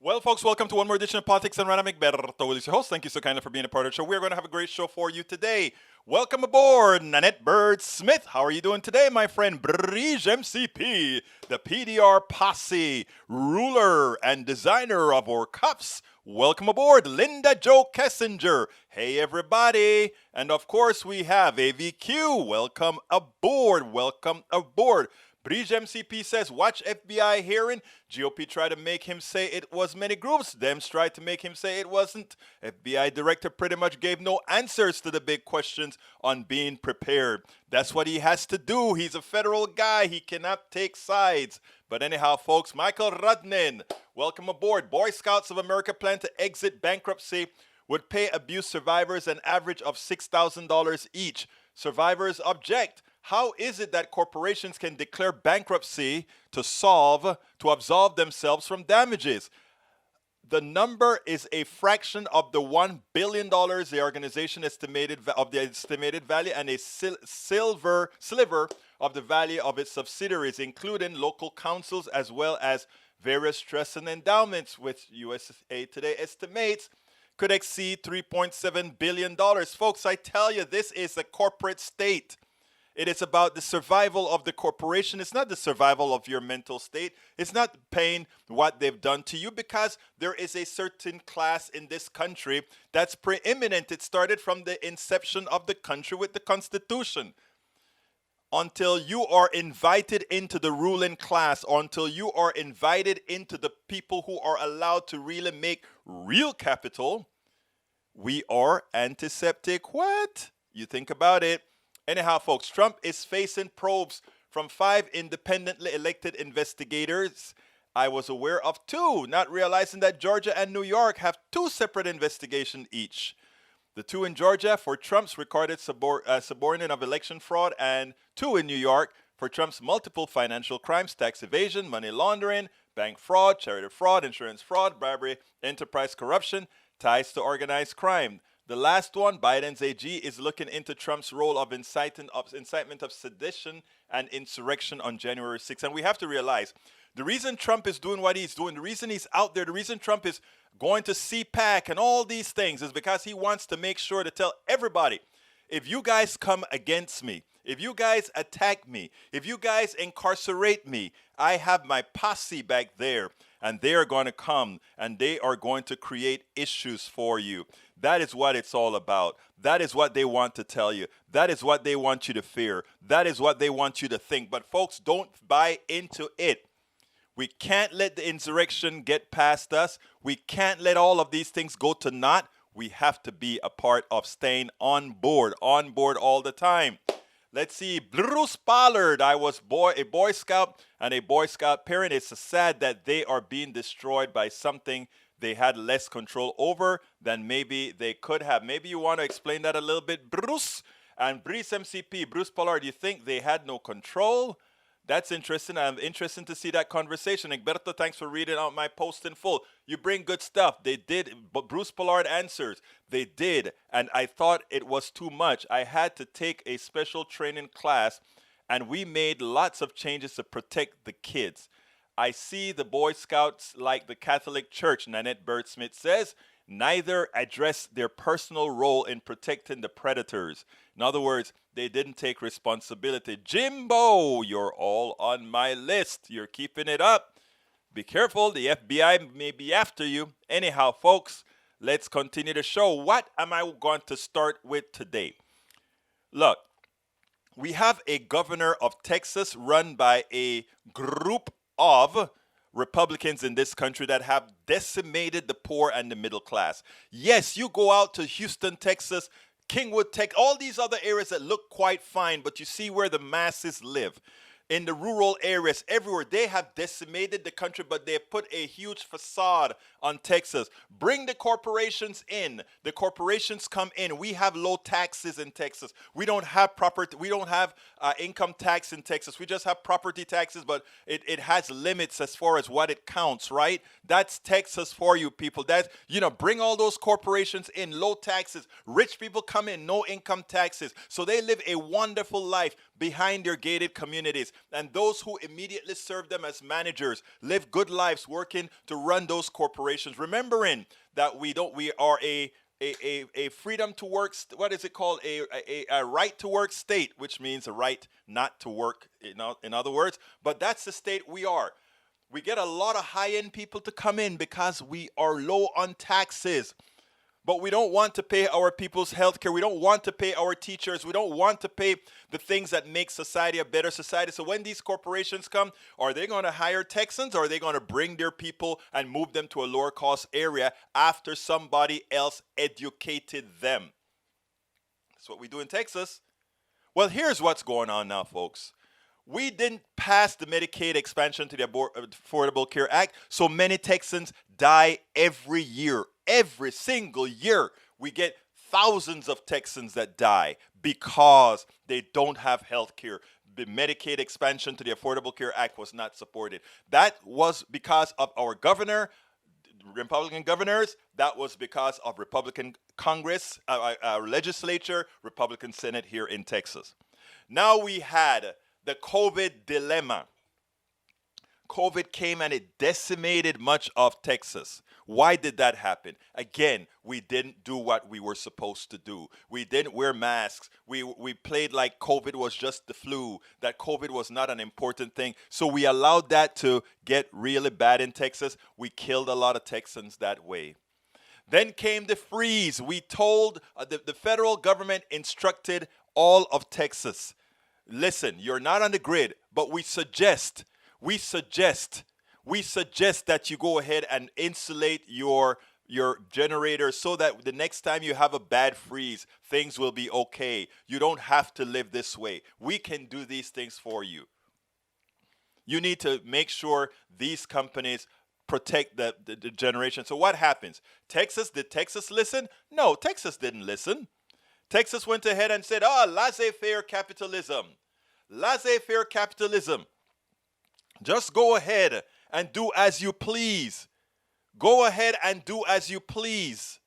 Well, folks, welcome to one more edition of Politics and Random. Egberto is your host. Thank you so kindly for being a part of the show. We're going to have a great show for you today. Welcome aboard, Nanette Bird Smith. How are you doing today, my friend? Brige MCP, the PDR posse, ruler and designer of our cups. Welcome aboard, Linda Jo Kessinger. Hey, everybody. And of course, we have AVQ. Welcome aboard. Welcome aboard. Brige MCP says, watch FBI hearing. GOP tried to make him say it was many groups. Dems tried to make him say it wasn't. FBI director pretty much gave no answers to the big questions on being prepared. That's what he has to do. He's a federal guy. He cannot take sides. But anyhow, folks, Michael Rudnin, welcome aboard. Boy Scouts of America plan to exit bankruptcy, would pay abuse survivors an average of $6,000 each. Survivors object. How is it that corporations can declare bankruptcy to absolve themselves from damages? The number is a fraction of the $1 billion the organization estimated value and a sliver of the value of its subsidiaries, including local councils as well as various trusts and endowments, which USA Today estimates could exceed $3.7 billion. Folks, I tell you, this is a corporate state. It is about the survival of the corporation. It's not the survival of your mental state. It's not paying what they've done to you, because there is a certain class in this country that's preeminent. It started from the inception of the country with the Constitution. Until you are invited into the ruling class, or until you are invited into the people who are allowed to really make real capital, we are antiseptic. What? You think about it. Anyhow, folks, Trump is facing probes from 5 independently elected investigators. I was aware of 2, not realizing that Georgia and New York have 2 separate investigations each. The 2 in Georgia for Trump's recorded subordinate of election fraud, and 2 in New York for Trump's multiple financial crimes, tax evasion, money laundering, bank fraud, charity fraud, insurance fraud, bribery, enterprise corruption, ties to organized crime. The last one, Biden's AG, is looking into Trump's role of incitement of sedition and insurrection on January 6th. And we have to realize the reason Trump is doing what he's doing, the reason he's out there, the reason Trump is going to CPAC and all these things is because he wants to make sure to tell everybody, if you guys come against me, if you guys attack me, if you guys incarcerate me, I have my posse back there, and they are going to come and they are going to create issues for you. That is what it's all about. That is what they want to tell you. That is what they want you to fear. That is what they want you to think. But folks, don't buy into it. We can't let the insurrection get past us. We can't let all of these things go to naught. We have to be a part of staying on board all the time. Let's see, Bruce Pollard. I was a Boy Scout and a Boy Scout parent. It's sad that they are being destroyed by something they had less control over than maybe they could have. Maybe you want to explain that a little bit, Bruce. And Bruce MCP, Bruce Pollard, you think they had no control? That's interesting. I'm interested to see that conversation. Egberto, thanks for reading out my post in full. You bring good stuff. They did, but Bruce Pollard answers. They did, and I thought it was too much. I had to take a special training class, and we made lots of changes to protect the kids. I see the Boy Scouts like the Catholic Church, Nanette Bird Smith says, neither address their personal role in protecting the predators. In other words, they didn't take responsibility. Jimbo, you're all on my list. You're keeping it up. Be careful, the FBI may be after you. Anyhow, folks, let's continue the show. What am I going to start with today? Look, we have a governor of Texas run by a group of Republicans in this country that have decimated the poor and the middle class. Yes, you go out to Houston, Texas, Kingwood, Texas, all these other areas that look quite fine, but you see where the masses live. In the rural areas, everywhere, they have decimated the country, but they have put a huge facade on Texas. Bring the corporations in. The corporations come in. We have low taxes in Texas. We don't have property. We don't have income tax in Texas. We just have property taxes, but it has limits as far as what it counts, right? That's Texas for you people. That's, bring all those corporations in, low taxes. Rich people come in, no income taxes. So they live a wonderful life behind their gated communities. and those who immediately serve them as managers live good lives working to run those corporations, remembering that we are a freedom to work, what is it called? A right to work state, which means a right not to work, in other words. But that's the state we are. We get a lot of high-end people to come in because we are low on taxes. But we don't want to pay our people's health care. We don't want to pay our teachers. We don't want to pay the things that make society a better society. So when these corporations come, are they going to hire Texans, or are they going to bring their people and move them to a lower cost area after somebody else educated them? That's what we do in Texas. Well, here's what's going on now, folks. We didn't pass the Medicaid expansion to the Affordable Care Act, so many Texans die every year. Every single year, we get thousands of Texans that die because they don't have health care. The Medicaid expansion to the Affordable Care Act was not supported. That was because of our governor, Republican governors. That was because of Republican Congress, our legislature, Republican Senate here in Texas. Now we had the COVID dilemma. COVID came and it decimated much of Texas. Why did that happen? Again, we didn't do what we were supposed to do. We didn't wear masks. We played like COVID was just the flu, that COVID was not an important thing. So we allowed that to get really bad in Texas. We killed a lot of Texans that way. Then came the freeze. We told, the federal government instructed all of Texas, listen, you're not on the grid, but we suggest that you go ahead and insulate your generator so that the next time you have a bad freeze, things will be okay. You don't have to live this way. We can do these things for you. You need to make sure these companies protect the generation. So what happens? Did Texas listen? No, Texas didn't listen. Texas went ahead and said, laissez-faire capitalism. Laissez-faire capitalism. Just go ahead and do as you please. Go ahead and do as you please.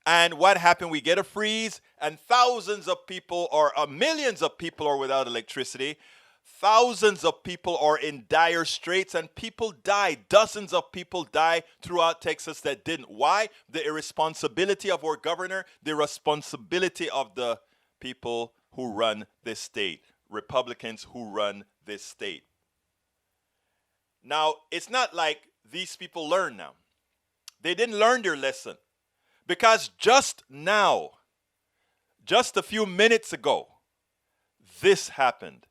And what happened? We get a freeze, and thousands of people, or millions of people, are without electricity. Thousands of people are in dire straits, and people die. Dozens of people die throughout Texas that didn't. Why? The irresponsibility of our governor, the irresponsibility of the people who run this state, Republicans who run this state. Now, it's not like these people learn now. They didn't learn their lesson. Because just now, just a few minutes ago, this happened.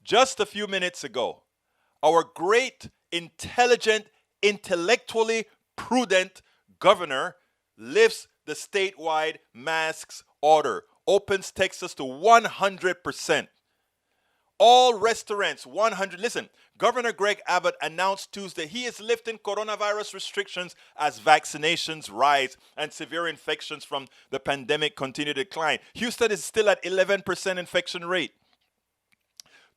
Just a few minutes ago, our great, intelligent, intellectually prudent governor lifts the statewide masks order, opens Texas to 100%. All restaurants, 100. Listen, Governor Greg Abbott announced Tuesday he is lifting coronavirus restrictions as vaccinations rise and severe infections from the pandemic continue to decline. Houston is still at 11% infection rate.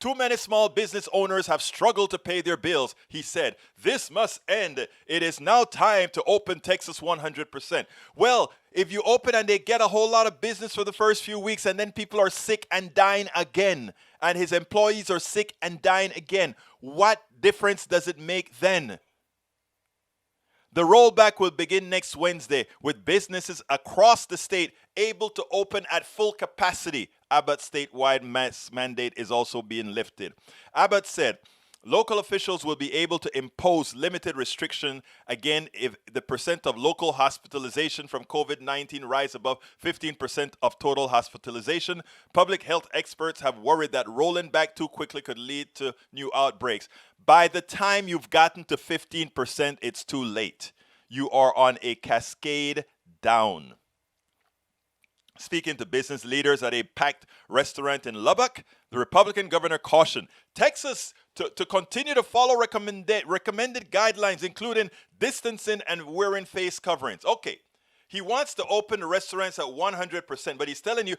Too many small business owners have struggled to pay their bills, he said. This must end. It is now time to open Texas 100%. Well, if you open and they get a whole lot of business for the first few weeks and then people are sick and dying again, and his employees are sick and dying again, what difference does it make then? The rollback will begin next Wednesday with businesses across the state able to open at full capacity. Abbott's statewide mask mandate is also being lifted. Abbott said local officials will be able to impose limited restriction again if the percent of local hospitalization from COVID-19 rise above 15% of total hospitalization. Public health experts have worried that rolling back too quickly could lead to new outbreaks. By the time you've gotten to 15%, it's too late. You are on a cascade down. Speaking to business leaders at a packed restaurant in Lubbock, the Republican governor cautioned Texas to continue to follow recommended guidelines, including distancing and wearing face coverings. Okay, he wants to open the restaurants at 100%, but he's telling you,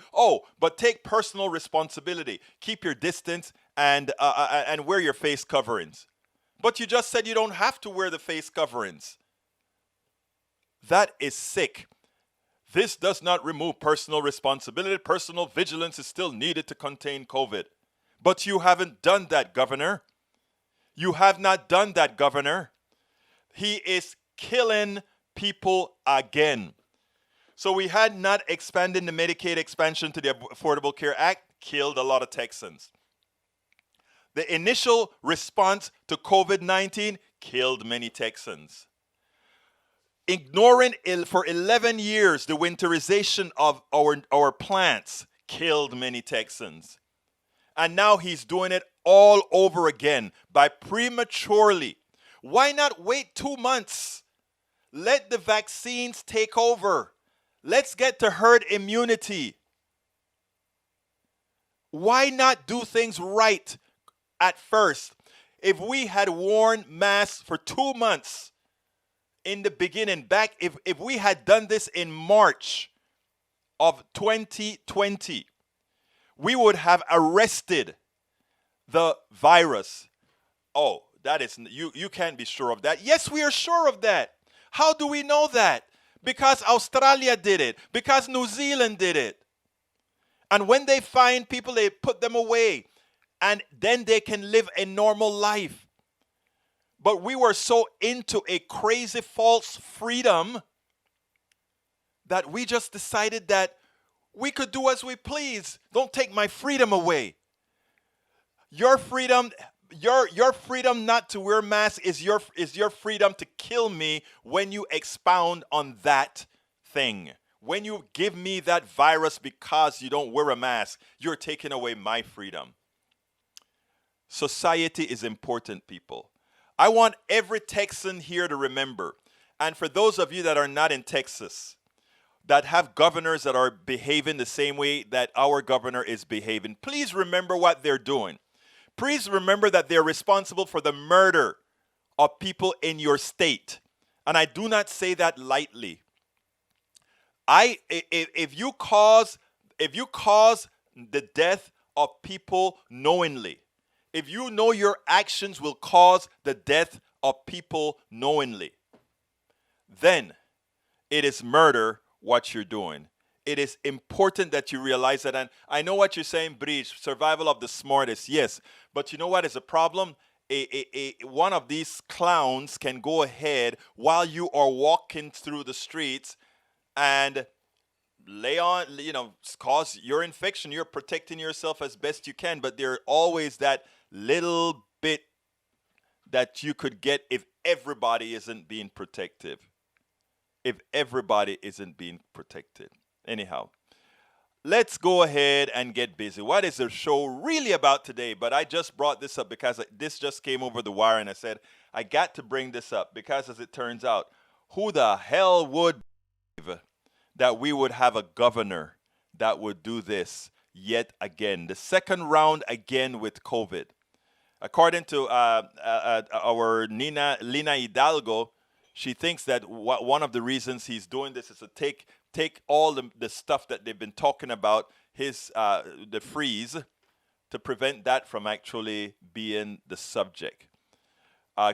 but take personal responsibility. Keep your distance and wear your face coverings. But you just said you don't have to wear the face coverings. That is sick. This does not remove personal responsibility. Personal vigilance is still needed to contain COVID. But you haven't done that, Governor. You have not done that, Governor. He is killing people again. So we had not expanded the Medicaid expansion to the Affordable Care Act, killed a lot of Texans. The initial response to COVID-19 killed many Texans. Ignoring for 11 years the winterization of our plants killed many Texans. And now he's doing it all over again by prematurely. Why not wait 2 months? Let the vaccines take over. Let's get to herd immunity. Why not do things right at first? If we had worn masks for 2 months in the beginning, if we had done this in March of 2020, we would have arrested the virus. Oh, that is, you can't be sure of that. Yes, we are sure of that. How do we know that? Because Australia did it. Because New Zealand did it. And when they find people, they put them away. And then they can live a normal life. But we were so into a crazy false freedom that we just decided that we could do as we please. Don't take my freedom away. Your freedom, your freedom not to wear masks is your freedom to kill me when you expound on that thing. When you give me that virus because you don't wear a mask, you're taking away my freedom. Society is important, people. I want every Texan here to remember, and for those of you that are not in Texas, that have governors that are behaving the same way that our governor is behaving, please remember what they're doing. Please remember that they're responsible for the murder of people in your state. And I do not say that lightly. If you cause the death of people knowingly, if you know your actions will cause the death of people knowingly, then it is murder what you're doing. It is important that you realize that. And I know what you're saying, Breach, survival of the smartest, yes. But you know what is a problem? One of these clowns can go ahead while you are walking through the streets and lay on, cause your infection. You're protecting yourself as best you can, but there's always that little bit that you could get if everybody isn't being protective. If everybody isn't being protected. Anyhow, let's go ahead and get busy. What is the show really about today? But I just brought this up because this just came over the wire and I said, I got to bring this up because as it turns out, who the hell would believe that we would have a governor that would do this yet again? The second round again with COVID. According to our Lina Hidalgo, she thinks that one of the reasons he's doing this is to take all the stuff that they've been talking about, the freeze, to prevent that from actually being the subject.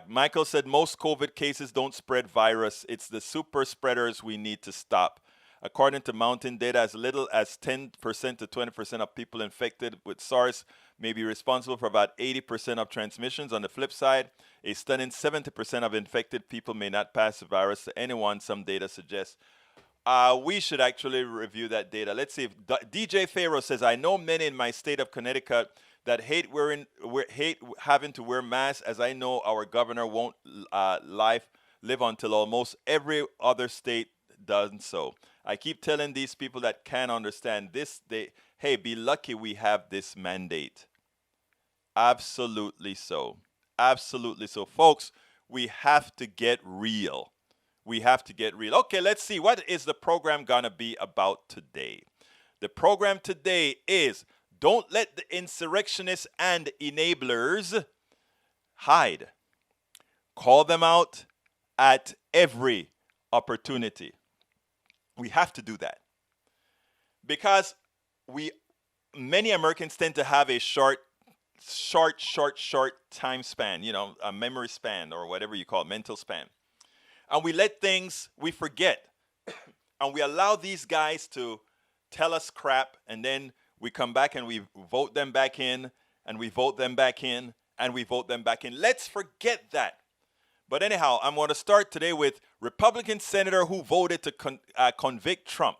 Michael said most COVID cases don't spread virus. It's the super spreaders we need to stop. According to Mountain data, as little as 10% to 20% of people infected with SARS may be responsible for about 80% of transmissions. On the flip side, a stunning 70% of infected people may not pass the virus to anyone, some data suggests. We should actually review that data. Let's see if DJ Pharaoh says, I know many in my state of Connecticut that hate having to wear masks, as I know our governor won't live until almost every other state does so. I keep telling these people that can't understand this, hey, be lucky we have this mandate. Absolutely so. Absolutely so. Folks, we have to get real. We have to get real. Okay, let's see. What is the program going to be about today? The program today is don't let the insurrectionists and enablers hide. Call them out at every opportunity. We have to do that. Because many Americans tend to have a short time span, a memory span or whatever you call it, mental span. And we forget. And we allow these guys to tell us crap, and then we come back and we vote them back in, and we vote them back in, and we vote them back in. Let's forget that. But anyhow, I'm going to start today with Republican senator who voted to convict Trump,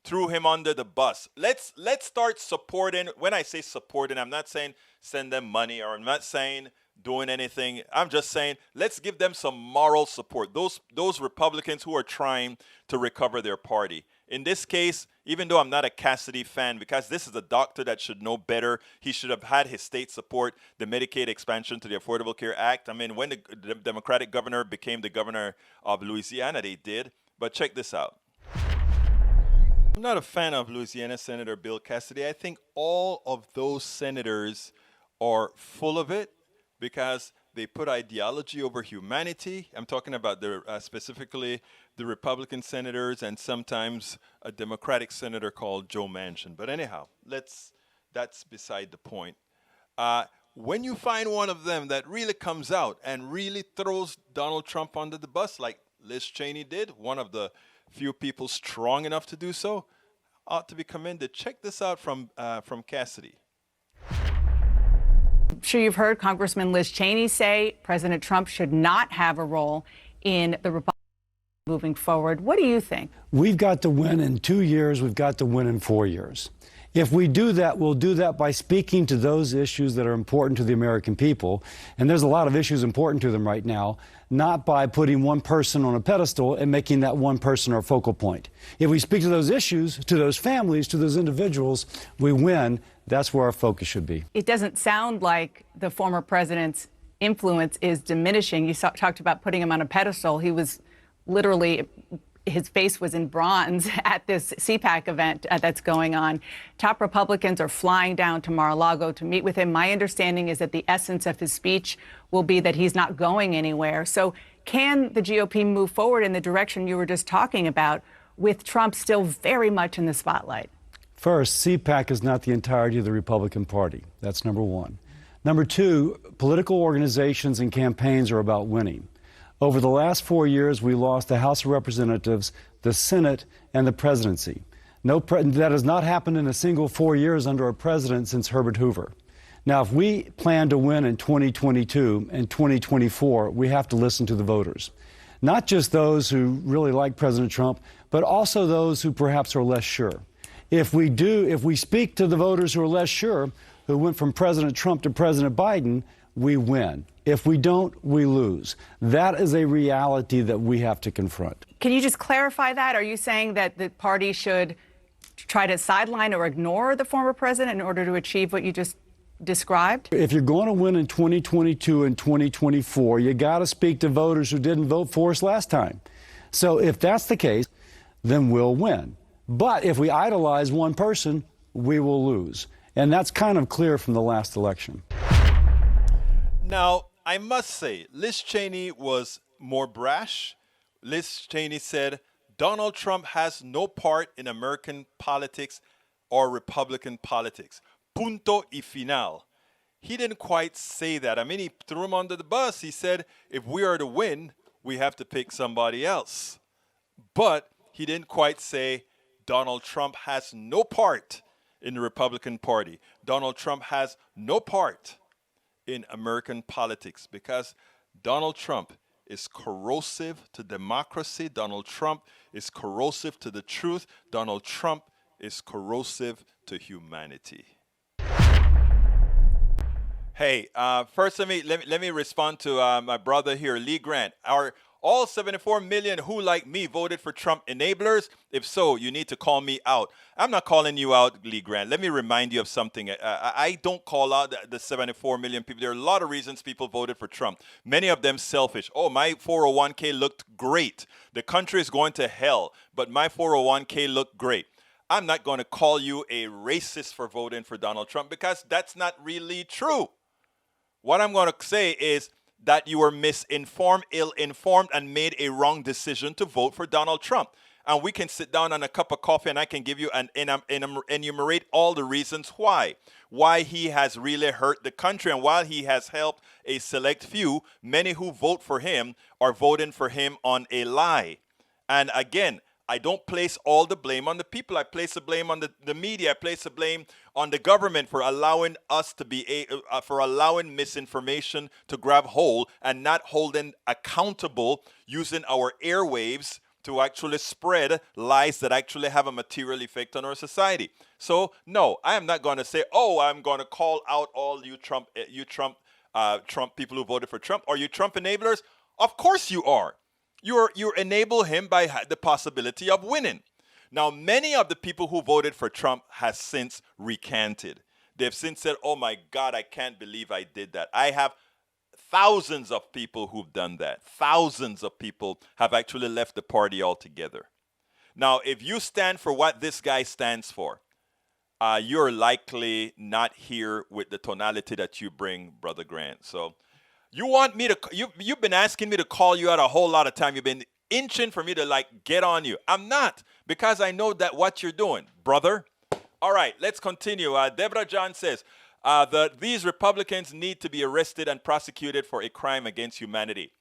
threw him under the bus. Let's start supporting. When I say supporting, I'm not saying send them money, or I'm not saying doing anything. I'm just saying let's give them some moral support. Those Republicans who are trying to recover their party. In this case, even though I'm not a Cassidy fan, because this is a doctor that should know better, he should have had his state support the Medicaid expansion to the Affordable Care Act. I mean, when the Democratic governor became the governor of Louisiana, they did. But check this out. I'm not a fan of Louisiana Senator Bill Cassidy. I think all of those senators are full of it because they put ideology over humanity. I'm talking about specifically the Republican senators and sometimes a Democratic senator called Joe Manchin. But anyhow, that's beside the point. When you find one of them that really comes out and really throws Donald Trump under the bus, like Liz Cheney did, one of the few people strong enough to do so, ought to be commended. Check this out from Cassidy. I'm sure you've heard Congressman Liz Cheney say President Trump should not have a role in the Republican moving forward. What do you think? We've got to win in 2 years. We've got to win in 4 years. If we do that, we'll do that by speaking to those issues that are important to the American people. And there's a lot of issues important to them right now, not by putting one person on a pedestal and making that one person our focal point. If we speak to those issues, to those families, to those individuals, we win. That's where our focus should be. It doesn't sound like the former president's influence is diminishing. You talked about putting him on a pedestal. He was literally, his face was in bronze at this CPAC event that's going on. Top Republicans are flying down to Mar-a-Lago to meet with him. My understanding is that the essence of his speech will be that he's not going anywhere. So can the GOP move forward in the direction you were just talking about with Trump still very much in the spotlight? First, CPAC is not the entirety of the Republican Party. That's number one. Number two, political organizations and campaigns are about winning. Over the last 4 years, we lost the House of Representatives, the Senate, and the presidency. That has not happened in a single 4 years under a president since Herbert Hoover. Now, if we plan to win in 2022 and 2024, we have to listen to the voters. Not just those who really like President Trump, but also those who perhaps are less sure. If we speak to the voters who are less sure, who went from President Trump to President Biden, we win. If we don't, we lose. That is a reality that we have to confront. Can you just clarify that? Are you saying that the party should try to sideline or ignore the former president in order to achieve what you just described? If you're going to win in 2022 and 2024, you got to speak to voters who didn't vote for us last time. So if that's the case, then we'll win. But if we idolize one person, we will lose. And that's kind of clear from the last election. Now, I must say, Liz Cheney was more brash. Liz Cheney said, Donald Trump has no part in American politics or Republican politics. Punto y final. He didn't quite say that. I mean, he threw him under the bus. He said, if we are to win, we have to pick somebody else. But he didn't quite say Donald Trump has no part in the Republican Party. Donald Trump has no part in American politics because Donald Trump is corrosive to democracy. Donald Trump is corrosive to the truth. Donald Trump is corrosive to humanity. Hey, first let me respond to my brother here, Lee Grant. Are all 74 million who, like me, voted for Trump enablers? If so, you need to call me out. I'm not calling you out, Lee Grant. Let me remind you of something. I don't call out the 74 million people. There are a lot of reasons people voted for Trump. Many of them selfish. Oh, my 401k looked great. The country is going to hell, but my 401k looked great. I'm not going to call you a racist for voting for Donald Trump because that's not really true. What I'm going to say is that you were misinformed, ill-informed, and made a wrong decision to vote for Donald Trump. And we can sit down on a cup of coffee and I can give you enumerate all the reasons why he has really hurt the country. And while he has helped a select few, many who vote for him are voting for him on a lie. And again, I don't place all the blame on the people. I place the blame on the media. I place the blame on the government for allowing us to for allowing misinformation to grab hold and not holding accountable using our airwaves to actually spread lies that actually have a material effect on our society. So no, I am not going to say, oh, I'm going to call out all you Trump people who voted for Trump. Are you Trump enablers? Of course you are. You enable him by the possibility of winning. Now, many of the people who voted for Trump has since recanted. They've since said, oh my God, I can't believe I did that. I have thousands of people who've done that. Thousands of people have actually left the party altogether. Now, if you stand for what this guy stands for, you're likely not here with the tonality that you bring, Brother Grant. So you want me to, you've been asking me to call you out a whole lot of time. You've been inching for me to get on you. I'm not, because I know that what you're doing, brother. All right, let's continue. Deborah John says that these Republicans need to be arrested and prosecuted for a crime against humanity.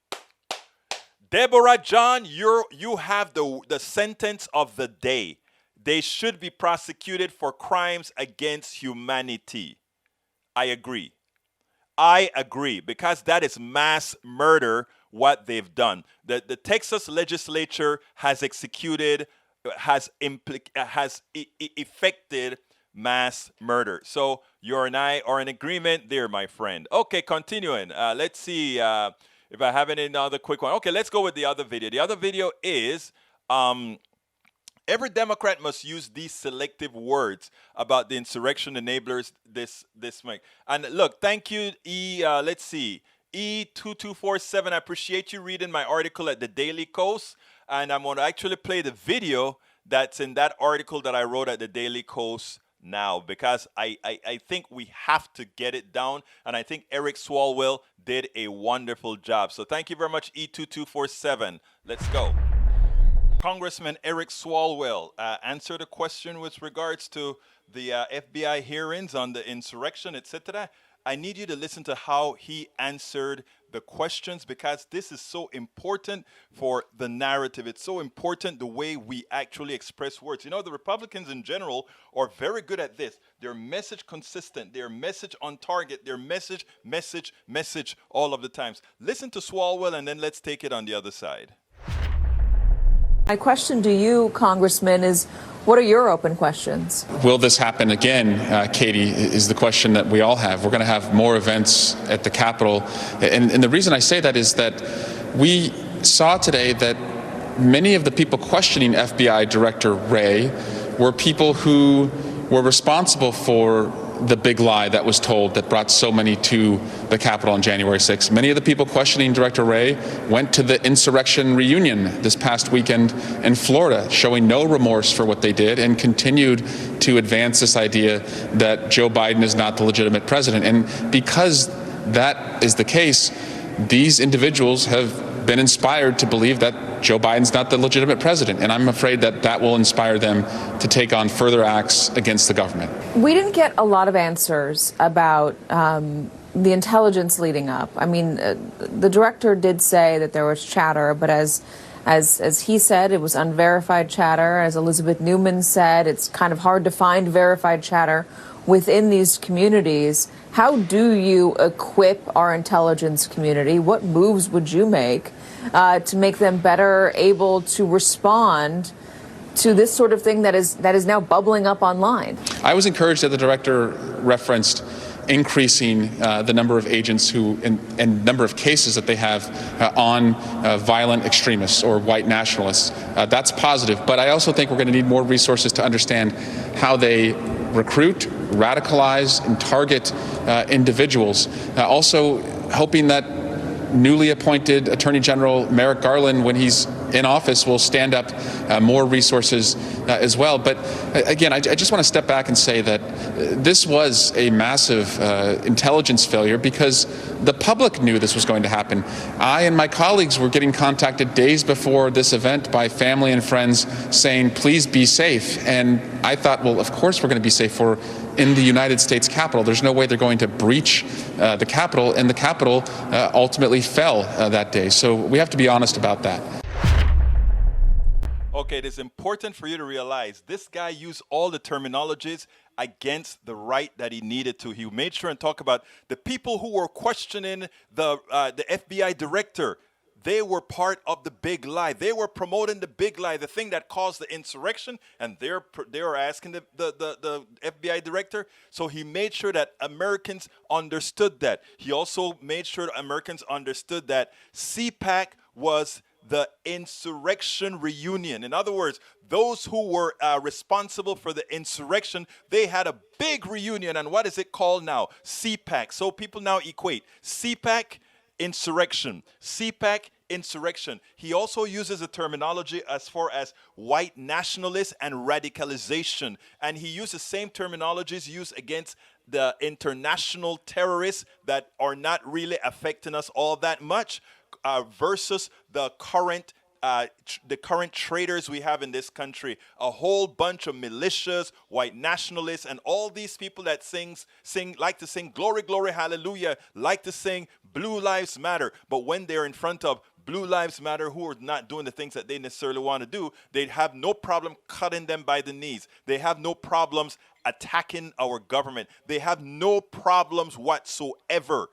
Deborah John, you have the sentence of the day. They should be prosecuted for crimes against humanity. I agree. I agree, because that is mass murder, what they've done. The Texas legislature has effected mass murder. So you and I are in agreement there, my friend. Okay, continuing. Let's see if I have any other quick one. Okay, let's go with the other video. The other video is every Democrat must use these selective words about the insurrection enablers this week. And look, thank you, let's see, E2247. I appreciate you reading my article at the Daily Kos. And I'm going to actually play the video that's in that article that I wrote at the Daily Kos now, because I think we have to get it down. And I think Eric Swalwell did a wonderful job. So thank you very much, E2247. Let's go. Congressman Eric Swalwell answered a question with regards to the FBI hearings on the insurrection, etc. I need you to listen to how he answered the questions, because this is so important for the narrative. It's so important the way we actually express words. You know, the Republicans in general are very good at this. Their message consistent, their message on target, their message all of the times. Listen to Swalwell, and then let's take it on the other side. My question to you, Congressman, is what are your open questions? Will this happen again, Katie, is the question that we all have. We're going to have more events at the Capitol. And the reason I say that is that we saw today that many of the people questioning FBI Director Wray were people who were responsible for the big lie that was told that brought so many to the Capitol on January 6th. Many of the people questioning Director Wray went to the insurrection reunion this past weekend in Florida, showing no remorse for what they did, and continued to advance this idea that Joe Biden is not the legitimate president. And because that is the case, these individuals have been inspired to believe that Joe Biden's not the legitimate president. And I'm afraid that that will inspire them to take on further acts against the government. We didn't get a lot of answers about the intelligence leading up. I mean, the director did say that there was chatter, but as he said, it was unverified chatter. As Elizabeth Newman said, it's kind of hard to find verified chatter within these communities. How do you equip our intelligence community? What moves would you make to make them better able to respond to this sort of thing that is now bubbling up online? I was encouraged that the director referenced increasing the number of agents who and number of cases that they have on violent extremists or white nationalists. That's positive, but I also think we're going to need more resources to understand how they recruit, radicalize, and target individuals. Also hoping that newly appointed Attorney General Merrick Garland, when he's in office, will stand up more resources as well. But again, I just want to step back and say that this was a massive intelligence failure because the public knew this was going to happen. I and my colleagues were getting contacted days before this event by family and friends saying, please be safe. And I thought, well, of course we're going to be safe. We're in the United States Capitol. There's no way they're going to breach the Capitol, and the Capitol ultimately fell that day. So we have to be honest about that. Okay, it is important for you to realize this guy used all the terminologies against the right that he needed to. He made sure and talk about the people who were questioning the FBI director. They were part of the big lie. They were promoting the big lie, the thing that caused the insurrection, and they were asking the FBI director. So he made sure that Americans understood that. He also made sure that Americans understood that CPAC was the insurrection reunion. In other words, those who were responsible for the insurrection, they had a big reunion. And what is it called now? CPAC. So people now equate CPAC, insurrection. CPAC, insurrection. He also uses a terminology as far as white nationalists and radicalization. And he uses the same terminologies used against the international terrorists that are not really affecting us all that much. Versus the current traitors we have in this country, a whole bunch of militias, white nationalists, and all these people that like to sing glory, glory, hallelujah, like to sing Blue Lives Matter. But when they're in front of Blue Lives Matter, who are not doing the things that they necessarily want to do, they have no problem cutting them by the knees. They have no problems attacking our government. They have no problems whatsoever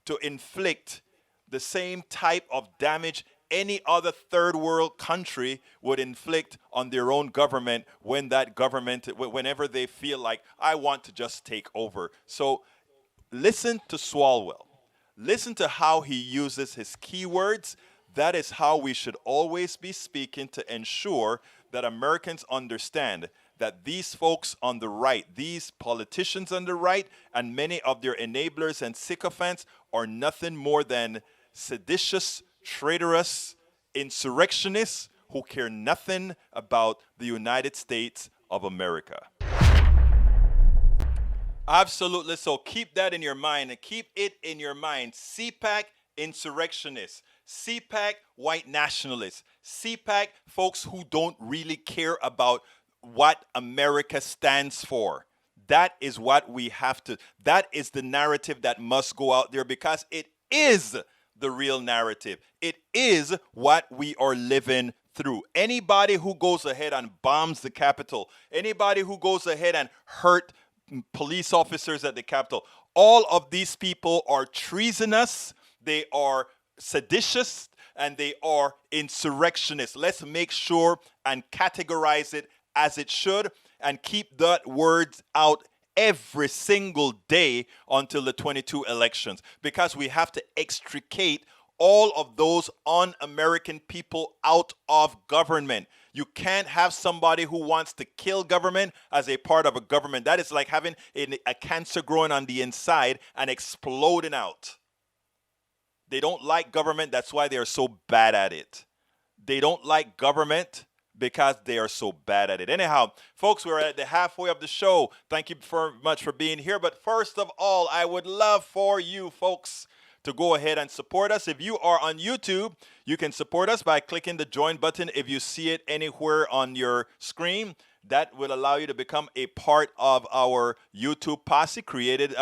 to inflict the same type of damage any other third world country would inflict on their own government whenever they feel like, I want to just take over. So listen to Swalwell. Listen to how he uses his keywords. That is how we should always be speaking to ensure that Americans understand that these folks on the right, these politicians on the right, and many of their enablers and sycophants are nothing more than seditious, traitorous insurrectionists who care nothing about the United States of America. Absolutely. So keep that in your mind, and keep it in your mind. CPAC insurrectionists, CPAC white nationalists, CPAC folks who don't really care about what America stands for. That is what we have to, that is the narrative that must go out there, because it is the real narrative. It is what we are living through. Anybody who goes ahead and bombs the Capitol, anybody who goes ahead and hurt police officers at the Capitol, all of these people are treasonous, they are seditious, and they are insurrectionists. Let's make sure and categorize it as it should, and keep that word out every single day until the 22 elections, because we have to extricate all of those un-American people out of government. You can't have somebody who wants to kill government as a part of a government. That is like having a cancer growing on the inside and exploding out. They don't like government. That's why they are so bad at it. They don't like government because they are so bad at it. Anyhow, folks, we're at the halfway of the show. Thank you very much for being here. But first of all, I would love for you folks to go ahead and support us. If you are on YouTube, you can support us by clicking the join button. If you see it anywhere on your screen, that will allow you to become a part of our YouTube posse, created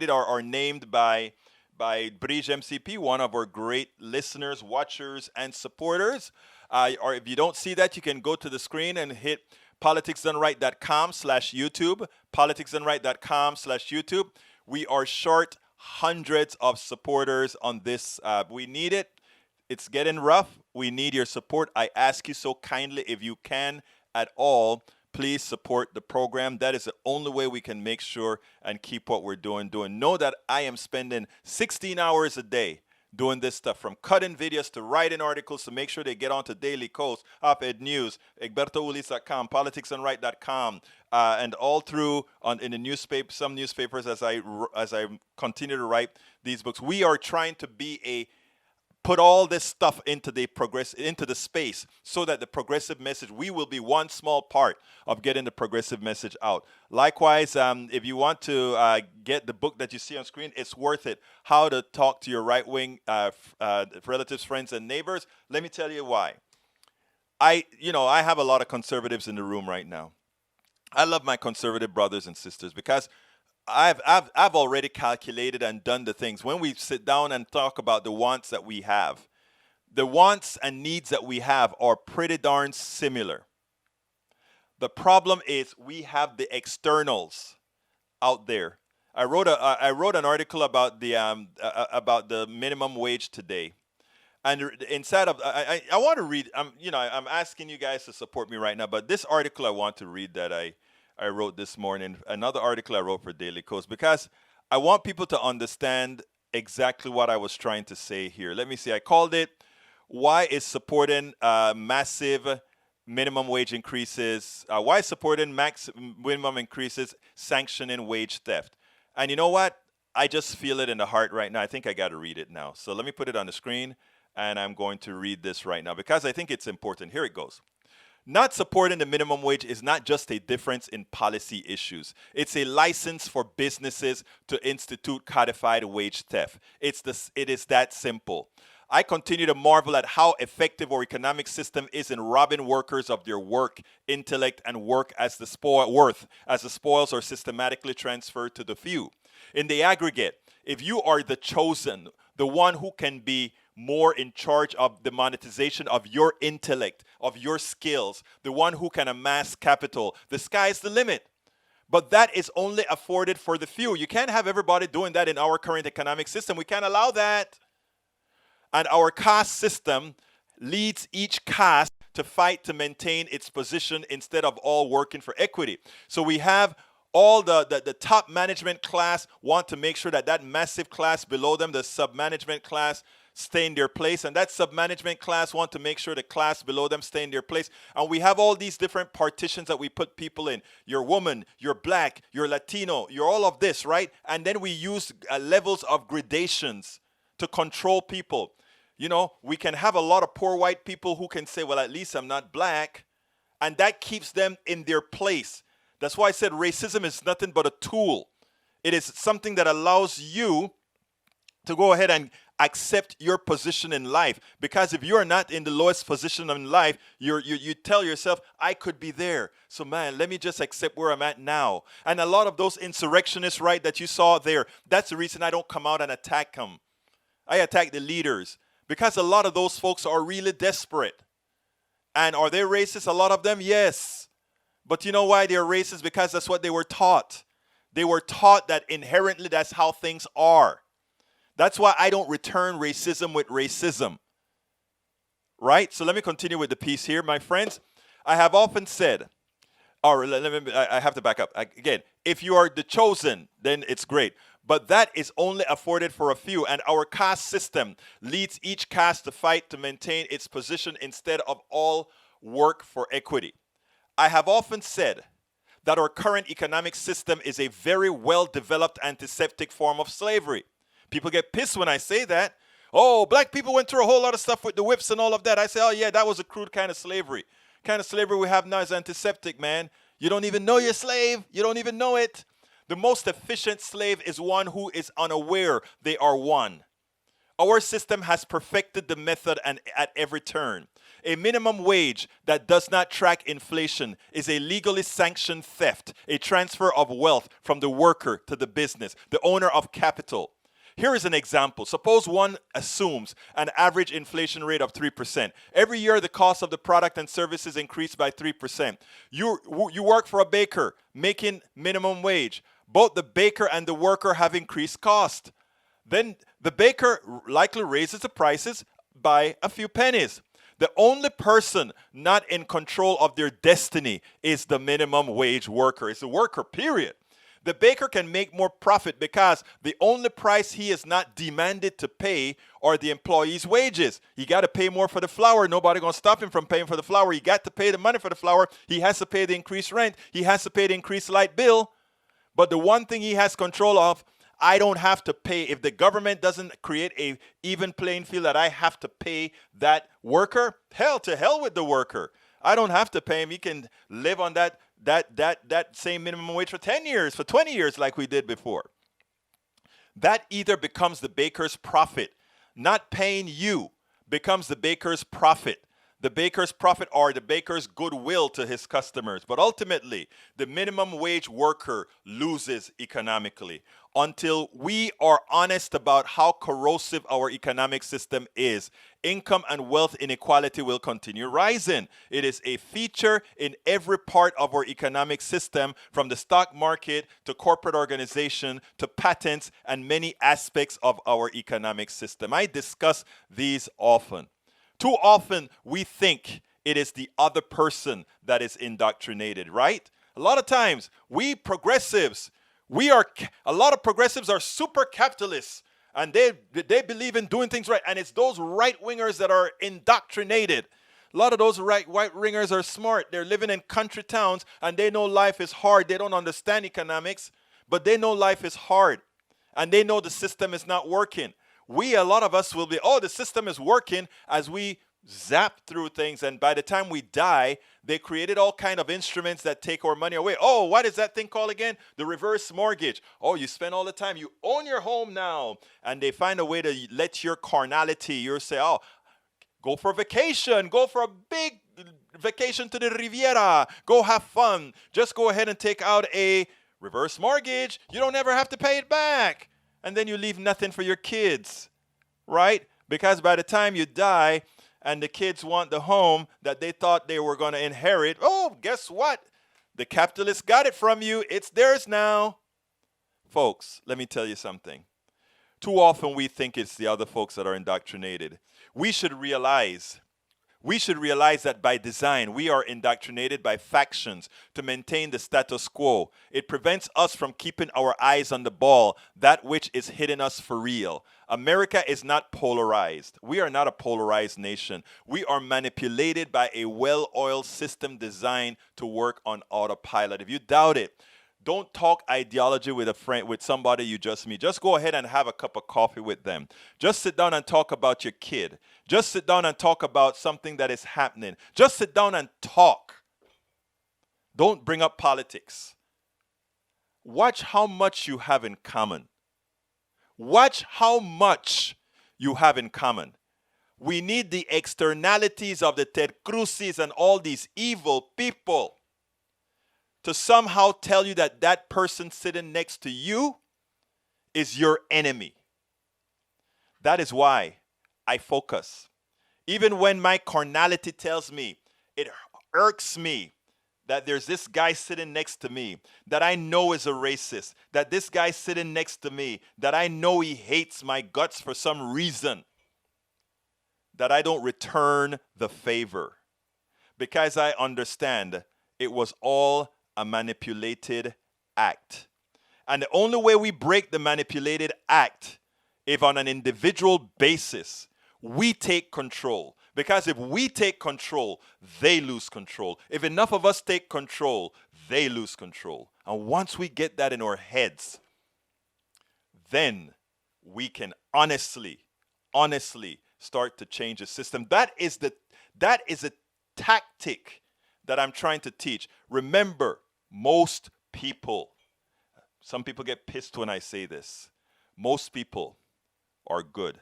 or named by Bridge MCP, one of our great listeners, watchers, and supporters. Or if you don't see that, you can go to the screen and hit politicsdoneright.com/YouTube, politicsdoneright.com/YouTube. We are short hundreds of supporters on this. We need it. It's getting rough. We need your support. I ask you so kindly, if you can at all, please support the program. That is the only way we can make sure and keep what we're doing. Know that I am spending 16 hours a day doing this stuff, from cutting videos to writing articles to make sure they get onto Daily Kos, Op-Ed News, egbertoulis.com, politicsandright.com, and all through in the newspaper, some newspapers as I continue to write these books. We are trying to put all this stuff into the space, so that the progressive message, we will be one small part of getting the progressive message out. Likewise, if you want to get the book that you see on screen, it's worth it. How to Talk to Your Right-Wing Relatives, Friends, and Neighbors. Let me tell you why. I have a lot of conservatives in the room right now. I love my conservative brothers and sisters, because I've already calculated and done the things. When we sit down and talk about the wants that we have, the wants and needs that we have are pretty darn similar. The problem is we have the externals out there. I wrote an article about the minimum wage today, and inside of I want to read. I'm asking you guys to support me right now, but this article I want to read that I wrote this morning. Another article I wrote for Daily Kos, because I want people to understand exactly what I was trying to say here. Let me see. I called it "Why is supporting massive minimum wage increases? Why is supporting minimum increases sanctioning wage theft?" And you know what? I just feel it in the heart right now. I think I got to read it now. So let me put it on the screen, and I'm going to read this right now because I think it's important. Here it goes. Not supporting the minimum wage is not just a difference in policy issues. It's a license for businesses to institute codified wage theft. It is that simple. I continue to marvel at how effective our economic system is in robbing workers of their work, intellect, and worth as the spoils are systematically transferred to the few. In the aggregate, if you are the chosen, the one who can be more in charge of the monetization of your intellect, of your skills, the one who can amass capital, the sky's the limit. But that is only afforded for the few. You can't have everybody doing that in our current economic system. We can't allow that. And our caste system leads each caste to fight to maintain its position instead of all working for equity. So we have all the top management class want to make sure that that massive class below them, the sub-management class, stay in their place. And that sub-management class want to make sure the class below them stay in their place. And we have all these different partitions that we put people in. You're woman, you're black, you're Latino, you're all of this, right? And then we use levels of gradations to control people. You know, we can have a lot of poor white people who can say, well, at least I'm not black. And that keeps them in their place. That's why I said racism is nothing but a tool. It is something that allows you to go ahead and accept your position in life. Because if you're not in the lowest position in life, you tell yourself, I could be there. So man, let me just accept where I'm at now. And a lot of those insurrectionists, right, that you saw there, that's the reason I don't come out and attack them. I attack the leaders. Because a lot of those folks are really desperate. And are they racist? A lot of them, yes. But you know why they're racist? Because that's what they were taught. They were taught that inherently that's how things are. That's why I don't return racism with racism. Right? So let me continue with the piece here, my friends. I have often said, I have to back up. Again, if you are the chosen, then it's great. But that is only afforded for a few, and our caste system leads each caste to fight to maintain its position instead of all work for equity. I have often said that our current economic system is a very well-developed antiseptic form of slavery. People get pissed when I say that. Oh, black people went through a whole lot of stuff with the whips and all of that. I say, oh yeah, that was a crude kind of slavery. The kind of slavery we have now is antiseptic, man. You don't even know you're a slave. You don't even know it. The most efficient slave is one who is unaware they are one. Our system has perfected the method and at every turn. A minimum wage that does not track inflation is a legally sanctioned theft, a transfer of wealth from the worker to the business, the owner of capital. Here is an example. Suppose one assumes an average inflation rate of 3%. Every year, the cost of the product and services increase by 3%. You work for a baker making minimum wage. Both the baker and the worker have increased cost. Then the baker likely raises the prices by a few pennies. The only person not in control of their destiny is the minimum wage worker. It's the worker, period. The baker can make more profit because the only price he is not demanded to pay are the employee's wages. He got to pay more for the flour. Nobody going to stop him from paying for the flour. He got to pay the money for the flour. He has to pay the increased rent. He has to pay the increased light bill. But the one thing he has control of, I don't have to pay. If the government doesn't create a even playing field that I have to pay that worker, to hell with the worker. I don't have to pay him. He can live on that same minimum wage for 10 years, for 20 years like we did before. That either becomes the baker's profit. Not paying you becomes the baker's profit. the baker's profit or the baker's goodwill to his customers. But ultimately, the minimum wage worker loses economically. Until we are honest about how corrosive our economic system is, income and wealth inequality will continue rising. It is a feature in every part of our economic system, from the stock market to corporate organization to patents and many aspects of our economic system. I discuss these often. Too often we think it is the other person that is indoctrinated, right? A lot of times we progressives, a lot of progressives are super capitalists, and they believe in doing things right, and it's those right wingers that are indoctrinated. A lot of those right wingers are smart. They're living in country towns and they know life is hard. They don't understand economics, but they know life is hard and they know the system is not working. A lot of us will be, oh, the system is working, as we zap through things, and by the time we die, they created all kind of instruments that take our money away. Oh, what is that thing called again? The reverse mortgage. Oh, you spend all the time, you own your home now, and they find a way to let your carnality, you say, oh, go for a vacation, go for a big vacation to the Riviera, go have fun, just go ahead and take out a reverse mortgage. You don't ever have to pay it back. And then you leave nothing for your kids, right? Because by the time you die and the kids want the home that they thought they were going to inherit, oh, guess what? The capitalists got it from you. It's theirs now. Folks, let me tell you something. Too often we think it's the other folks that are indoctrinated. We should realize that by design, we are indoctrinated by factions to maintain the status quo. It prevents us from keeping our eyes on the ball, that which is hitting us for real. America is not polarized. We are not a polarized nation. We are manipulated by a well-oiled system designed to work on autopilot. If you doubt it, don't talk ideology with a friend, with somebody you just meet. Just go ahead and have a cup of coffee with them. Just sit down and talk about your kid. Just sit down and talk about something that is happening. Just sit down and talk. Don't bring up politics. Watch how much you have in common. Watch how much you have in common. We need the externalities of the Ted Cruz's and all these evil people to somehow tell you that that person sitting next to you is your enemy. That is why I focus. Even when my carnality tells me, it irks me that there's this guy sitting next to me that I know is a racist, that this guy sitting next to me that I know he hates my guts for some reason, that I don't return the favor, because I understand it was all a manipulated act. And the only way we break the manipulated act, if on an individual basis, we take control. Because if we take control, they lose control. If enough of us take control, they lose control. And once we get that in our heads, then we can honestly start to change the system. That is a tactic that I'm trying to teach. Remember, most people, some people get pissed when I say this, most people are good.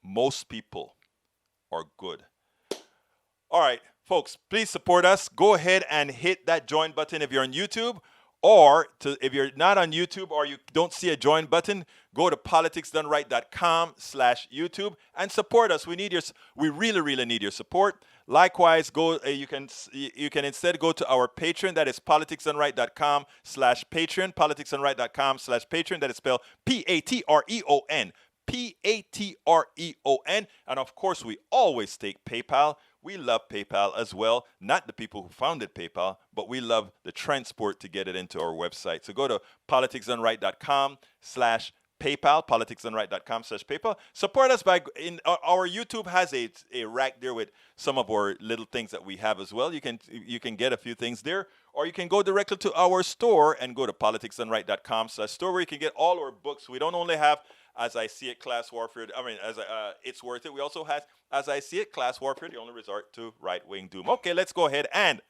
Most people are good. All right, folks, please support us. Go ahead and hit that join button if you're on YouTube, or if you're not on YouTube or you don't see a join button, go to politicsdoneright.com/YouTube and support us. We really need your support. Likewise, you can instead go to our Patreon. That is politicsdoneright.com/Patreon. Politicsdoneright.com/Patreon. That is spelled Patreon. Patreon. And of course, we always take PayPal. We love PayPal as well. Not the people who founded PayPal, but we love the transport to get it into our website. So go to politicsdoneright.com/PayPal, politicsdoneright.com/PayPal. Support us our YouTube has a rack there with some of our little things that we have as well. You can get a few things there, or you can go directly to our store and go to politicsdoneright.com/store, where you can get all our books. We don't only have As I See It, Class Warfare. It's Worth It. We also have As I See It, Class Warfare, The Only Resort to Right-Wing Doom. Okay, let's go ahead and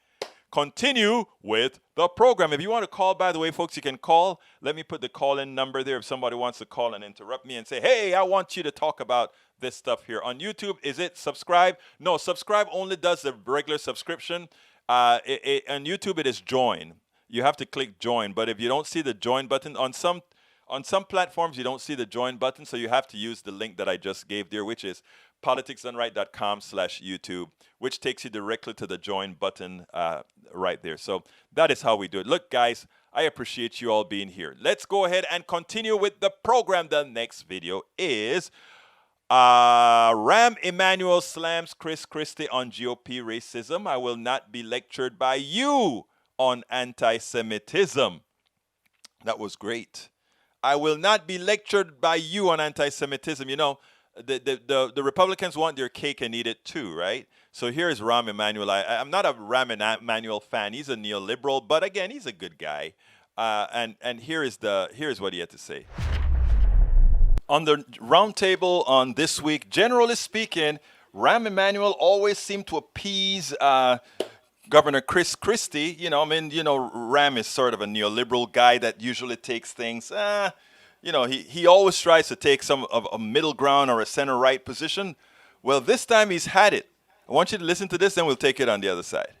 continue with the program. If you want to call, by the way, folks, you can call. Let me put the call-in number there if somebody wants to call and interrupt me and say, hey, I want you to talk about this stuff here. On YouTube, is it subscribe? No, subscribe only does the regular subscription. On YouTube, it is join. You have to click join. But if you don't see the join button, on some platforms, you don't see the join button, so you have to use the link that I just gave there, which is politicsdoneright.com/YouTube, which takes you directly to the join button right there. So that is how we do it. Look, guys, I appreciate you all being here. Let's go ahead and continue with the program. The next video is Rahm Emanuel slams Chris Christie on GOP racism. I will not be lectured by you on anti-Semitism. That was great. I will not be lectured by you on anti-Semitism. You know, the Republicans want their cake and eat it too, right? So here's Rahm Emanuel. I'm not a Rahm Emanuel fan. He's a neoliberal, but again, he's a good guy. And here's what he had to say. On the roundtable on this week, generally speaking, Rahm Emanuel always seemed to appease Governor Chris Christie. Rahm is sort of a neoliberal guy that usually takes things, he always tries to take some of a middle ground or a center right position. Well, this time he's had it. I want you to listen to this, and we'll take it on the other side.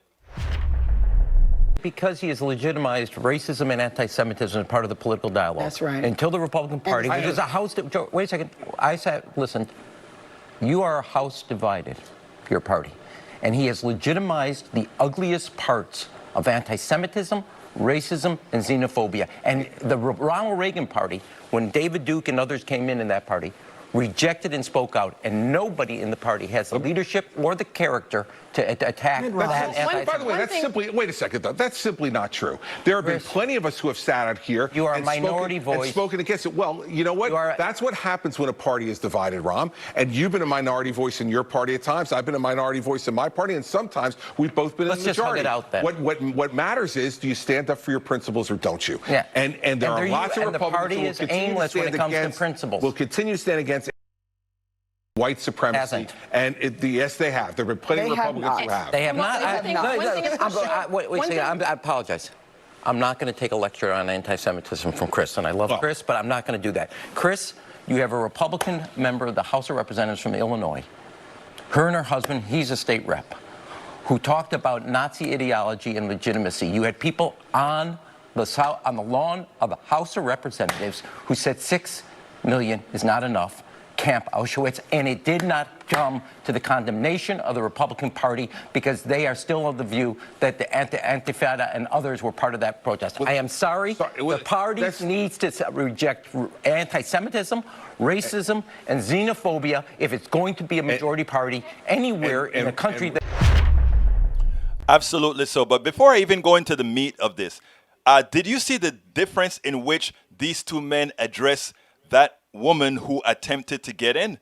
Because he has legitimized racism and anti-Semitism as part of the political dialogue. That's right. Until the Republican Party, which is a house... Wait a second. I said, listen, you are a house divided, your party. And he has legitimized the ugliest parts of anti-Semitism, racism, and xenophobia. And the Ronald Reagan Party, when David Duke and others came in that party, rejected and spoke out, and nobody in the party has the leadership or the character to attack that. By the way, that's simply, wait a second, though. That's simply not true. There have been plenty of us who have sat out here you are a minority voice and spoken against it. Well, you know what? That's what happens when a party is divided, Rahm. And you've been a minority voice in your party at times. I've been a minority voice in my party, and sometimes we've both been in the majority. Let's just hug it out then. What matters is, do you stand up for your principles or don't you? Yeah. And there are lots of Republicans who will continue to stand against principles. Will continue to stand against white supremacy. And yes, they have. There have been plenty of Republicans who have. They have not. I apologize. I'm not going to take a lecture on anti-Semitism from Chris, and I love Chris, but I'm not going to do that. Chris, you have a Republican member of the House of Representatives from Illinois. Her and her husband, he's a state rep, who talked about Nazi ideology and legitimacy. You had people on the lawn of the House of Representatives who said 6 million is not enough. Camp Auschwitz, and it did not come to the condemnation of the Republican Party because they are still of the view that the Antifada and others were part of that protest. I am sorry. The party needs to reject anti-Semitism, racism, and xenophobia if it's going to be a majority party anywhere in the country. Absolutely so. But before I even go into the meat of this, did you see the difference in which these two men address that woman who attempted to get in?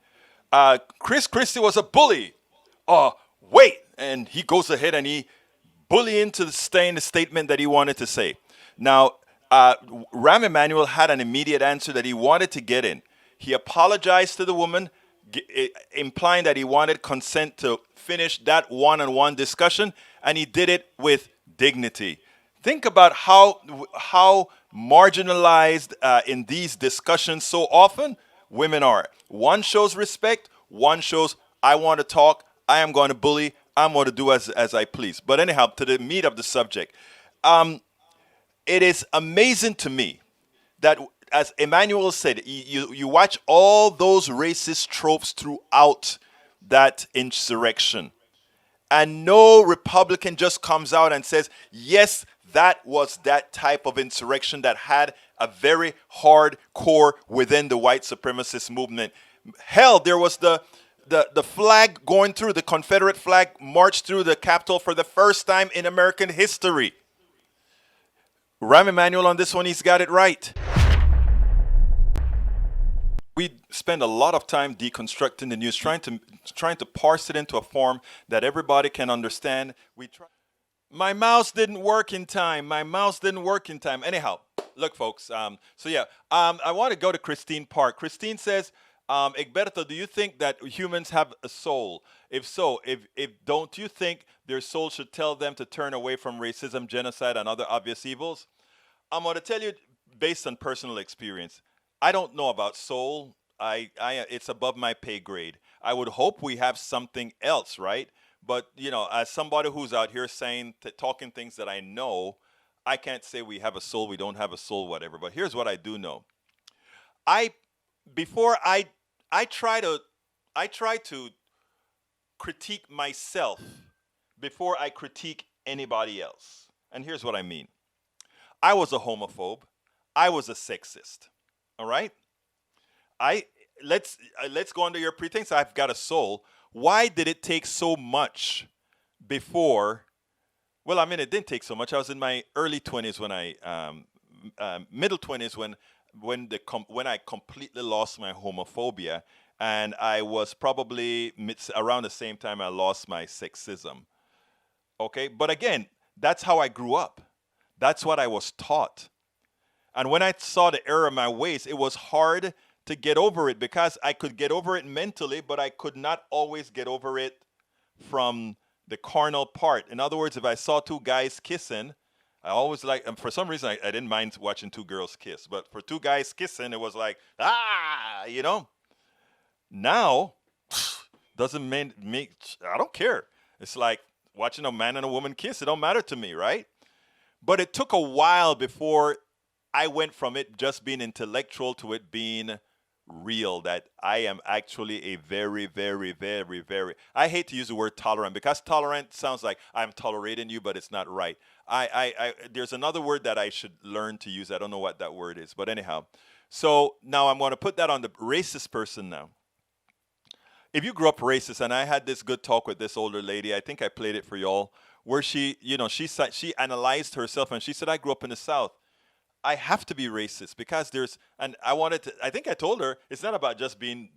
Chris Christie was a bully. Wait. And he goes ahead and he bully into saying the statement that he wanted to say. Now, Rahm Emanuel had an immediate answer that he wanted to get in. He apologized to the woman, implying that he wanted consent to finish that one-on-one discussion, and he did it with dignity. Think about how marginalized in these discussions so often women are. One shows respect, one shows I want to talk, I am going to bully, I'm going to do as I please. But anyhow, to the meat of the subject, it is amazing to me that, as Emmanuel said, you watch all those racist tropes throughout that insurrection, and no Republican just comes out and says, yes, that was that type of insurrection that had a very hard core within the white supremacist movement. Hell, there was the flag going through, the Confederate flag marched through the Capitol for the first time in American history. Rahm Emanuel on this one, he's got it right. We spend a lot of time deconstructing the news, trying to parse it into a form that everybody can understand. My mouse didn't work in time. Anyhow, look, folks. I want to go to Christine Park. Christine says, Egberto, do you think that humans have a soul? If so, if don't you think their soul should tell them to turn away from racism, genocide, and other obvious evils? I'm going to tell you based on personal experience. I don't know about soul. It's above my pay grade. I would hope we have something else, right? But as somebody who's out here saying, talking things that I know, I can't say we have a soul, we don't have a soul, whatever. But here's what I do know. I before I try to I try to critique myself before I critique anybody else. And here's what I mean. I was a homophobe. I was a sexist. All right? I let's go under your pretense I've got a soul. Why did it take so much before? Well, I mean, it didn't take so much. I was in my early 20s when middle 20s when I completely lost my homophobia, and I was probably around the same time I lost my sexism. Okay, but again, that's how I grew up. That's what I was taught. And when I saw the error of my ways, it was hard to get over it because I could get over it mentally, but I could not always get over it from the carnal part. In other words, if I saw two guys kissing, I always and for some reason, I didn't mind watching two girls kiss. But for two guys kissing, it was like, Now, doesn't make, I don't care. It's like watching a man and a woman kiss. It don't matter to me, right? But it took a while before I went from it just being intellectual to it being real, that I am actually a very, very, very, very, I hate to use the word tolerant because tolerant sounds like I'm tolerating you, but it's not right. There's another word that I should learn to use. I don't know what that word is, but anyhow. So now I'm going to put that on the racist person now. If you grew up racist, and I had this good talk with this older lady, I think I played it for y'all, where she analyzed herself and she said, I grew up in the South. I have to be racist because I think I told her, it's not about just being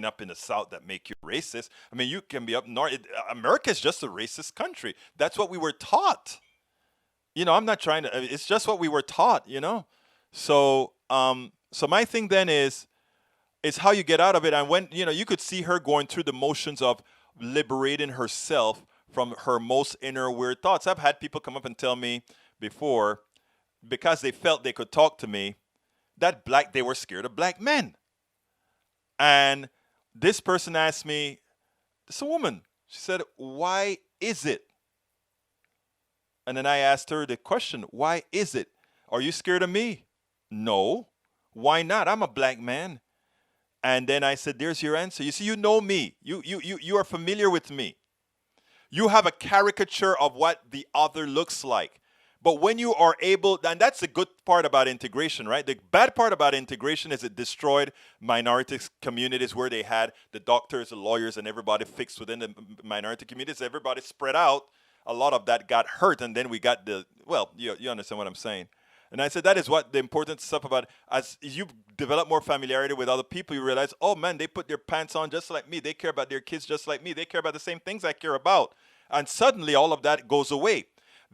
up in the South that make you racist. I mean, you can be up north. America is just a racist country. That's what we were taught. I'm not trying to, it's just what we were taught, So, so my thing then is how you get out of it. And when, you could see her going through the motions of liberating herself from her most inner weird thoughts. I've had people come up and tell me before, because they felt they could talk to me, that they were scared of black men. And this person asked me, it's a woman. She said, why is it? And then I asked her the question, why is it? Are you scared of me? No. Why not? I'm a black man. And then I said, there's your answer. You see, you know me. You are familiar with me. You have a caricature of what the other looks like. But when you are able, and that's the good part about integration, right? The bad part about integration is it destroyed minority communities where they had the doctors, the lawyers, and everybody fixed within the minority communities. Everybody spread out. A lot of that got hurt, and then we got you understand what I'm saying. And I said that is what the important stuff about, as you develop more familiarity with other people, you realize, oh man, they put their pants on just like me. They care about their kids just like me. They care about the same things I care about. And suddenly all of that goes away.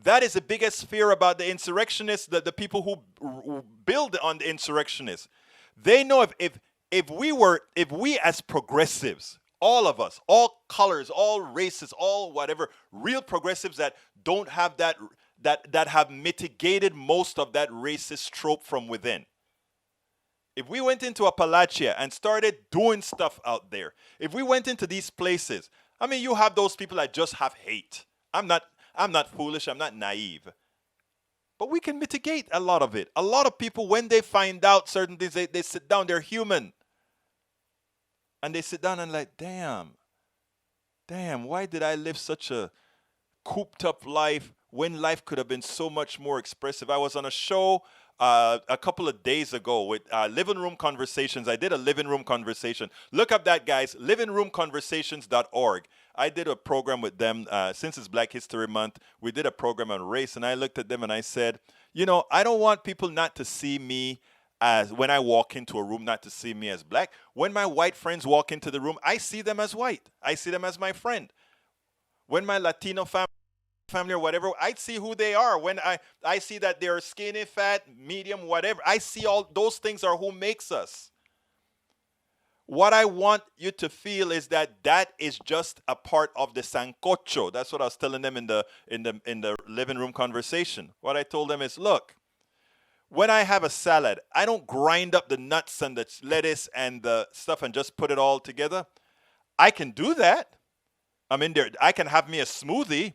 That is the biggest fear about the insurrectionists, the people who build on the insurrectionists. They know if we as progressives, all of us, all colors, all races, all whatever, real progressives that don't have that have mitigated most of that racist trope from within. If we went into Appalachia and started doing stuff out there, if we went into these places, I mean, you have those people that just have hate. I'm not foolish, I'm not naive. But we can mitigate a lot of it. A lot of people, when they find out certain things, they sit down, they're human. And they sit down and like, damn, why did I live such a cooped up life when life could have been so much more expressive? I was on a show a couple of days ago with Living Room Conversations. I did a living room conversation. Look up that, guys, livingroomconversations.org. I did a program with them since it's Black History Month. We did a program on race, and I looked at them and I said, I don't want people not to see me as, when I walk into a room, not to see me as black. When my white friends walk into the room, I see them as white. I see them as my friend. When my Latino family or whatever, I see who they are. When I see that they're skinny, fat, medium, whatever, I see all those things are who makes us. what I want you to feel is that that is just a part of the sancocho. That's what I was telling them in the living room conversation. What I told them is, look, when I have a salad, I don't grind up the nuts and the lettuce and the stuff and just put it all together. I can do that. I mean, I can have me a smoothie,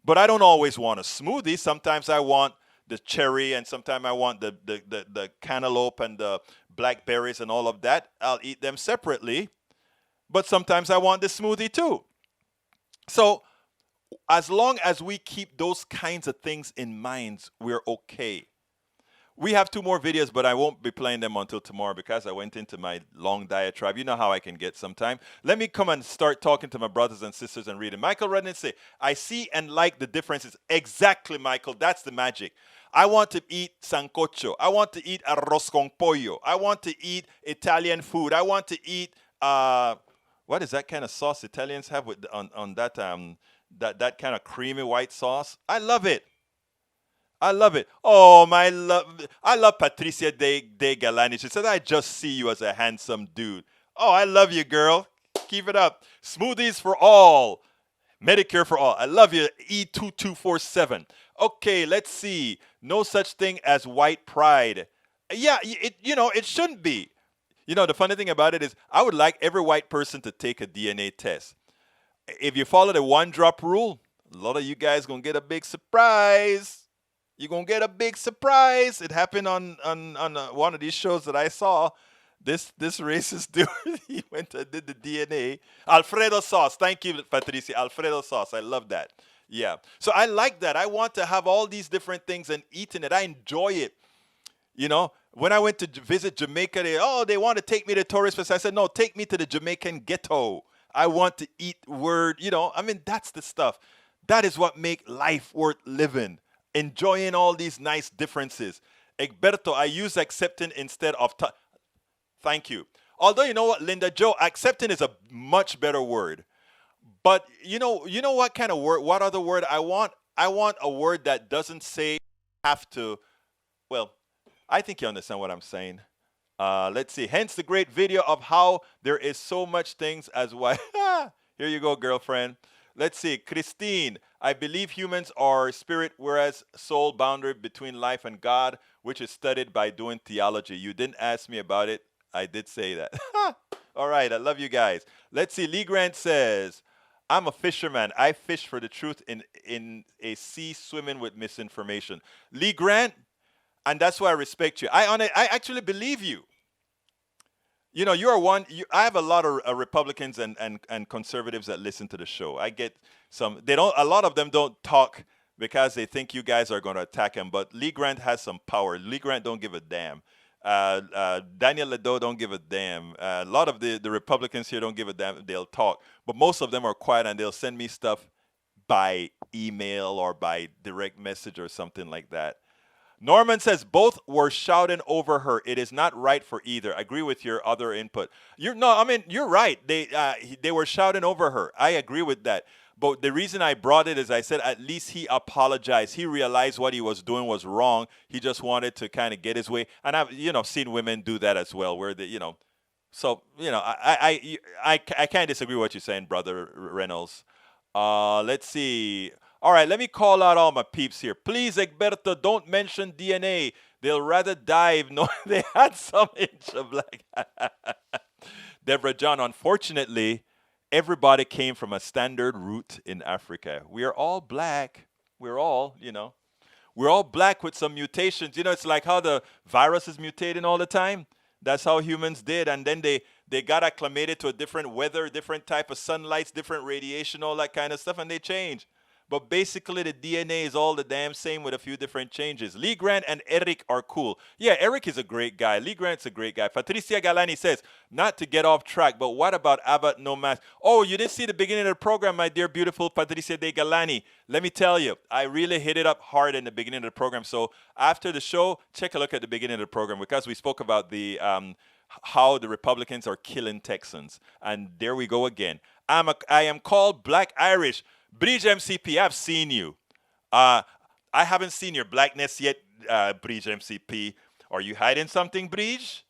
but I don't always want a smoothie. Sometimes I want the cherry, and sometimes I want the cantaloupe and the blackberries and all of that. I'll eat them separately, but sometimes I want the smoothie too. So as long as we keep those kinds of things in mind, we're okay. We have 2 more videos, but I won't be playing them until tomorrow because I went into my long diatribe. You know how I can get sometime. Let me come and start talking to my brothers and sisters and reading. Michael Redden say, I see and like the differences. Exactly, Michael. That's the magic. I want to eat sancocho. I want to eat arroz con pollo. I want to eat Italian food. I want to eat, what is that kind of sauce Italians have with on that, that kind of creamy white sauce? I love it. I love it. Oh, I love Patricia de Galani. She said, I just see you as a handsome dude. Oh, I love you, girl. Keep it up. Smoothies for all. Medicare for all. I love you, E2247. Okay, let's see. No such thing as white pride. Yeah, it shouldn't be. The funny thing about it is I would like every white person to take a DNA test. If you follow the 1-drop rule, a lot of you guys going to get a big surprise. You're going to get a big surprise. It happened on one of these shows that I saw. This racist dude, he went and did the DNA. Alfredo sauce. Thank you, Patricia. Alfredo sauce. I love that. Yeah. So I like that. I want to have all these different things and eating it. I enjoy it. When I went to visit Jamaica, they want to take me to tourist place. I said, no, take me to the Jamaican ghetto. I want to eat that's the stuff. That is what makes life worth living. Enjoying all these nice differences. Egberto, I use accepting instead of thank you. Although, you know what, Linda Joe, accepting is a much better word. But you know what kind of word, what other word I want? I want a word that doesn't say have to. Well, I think you understand what I'm saying. Let's see. Hence the great video of how there is so much things as why. Here you go, girlfriend. Let's see. Christine, I believe humans are spirit, whereas soul boundary between life and God, which is studied by doing theology. You didn't ask me about it. I did say that. All right. I love you guys. Let's see. Lee Grant says, I'm a fisherman. I fish for the truth in a sea swimming with misinformation. Lee Grant, and that's why I respect you. I actually believe you. You are one. I have a lot of Republicans and conservatives that listen to the show. I get some. They don't. A lot of them don't talk because they think you guys are going to attack him. But Lee Grant has some power. Lee Grant don't give a damn. Daniel Ledo don't give a damn. A lot of the Republicans here don't give a damn. They'll talk, but most of them are quiet and they'll send me stuff by email or by direct message or something like that. Norman says both were shouting over her. It is not right for either. I agree with your other input. You're right. They were shouting over her. I agree with that. But the reason I brought it is I said at least he apologized. He realized what he was doing was wrong. He just wanted to kind of get his way. And I've seen women do that as well, where they So I can't disagree with what you're saying, Brother Reynolds. Let's see. All right, let me call out all my peeps here. Please, Egberto, don't mention DNA. They'll rather die if they had some inch of black. Deborah John, unfortunately, everybody came from a standard root in Africa. We are all black. We're all black with some mutations. It's like how the virus is mutating all the time. That's how humans did. And then they got acclimated to a different weather, different type of sunlights, different radiation, all that kind of stuff, and they change. But basically, the DNA is all the damn same with a few different changes. Lee Grant and Eric are cool. Yeah, Eric is a great guy. Lee Grant's a great guy. Patricia Galani says, not to get off track, but what about Abbott No Mask? Oh, you didn't see the beginning of the program, my dear, beautiful Patricia de Galani. Let me tell you, I really hit it up hard in the beginning of the program. So after the show, take a look at the beginning of the program because we spoke about the how the Republicans are killing Texans. And there we go again. I am called Black Irish. Bridge MCP, I've seen you. I haven't seen your blackness yet, Bridge MCP. Are you hiding something, Bridge?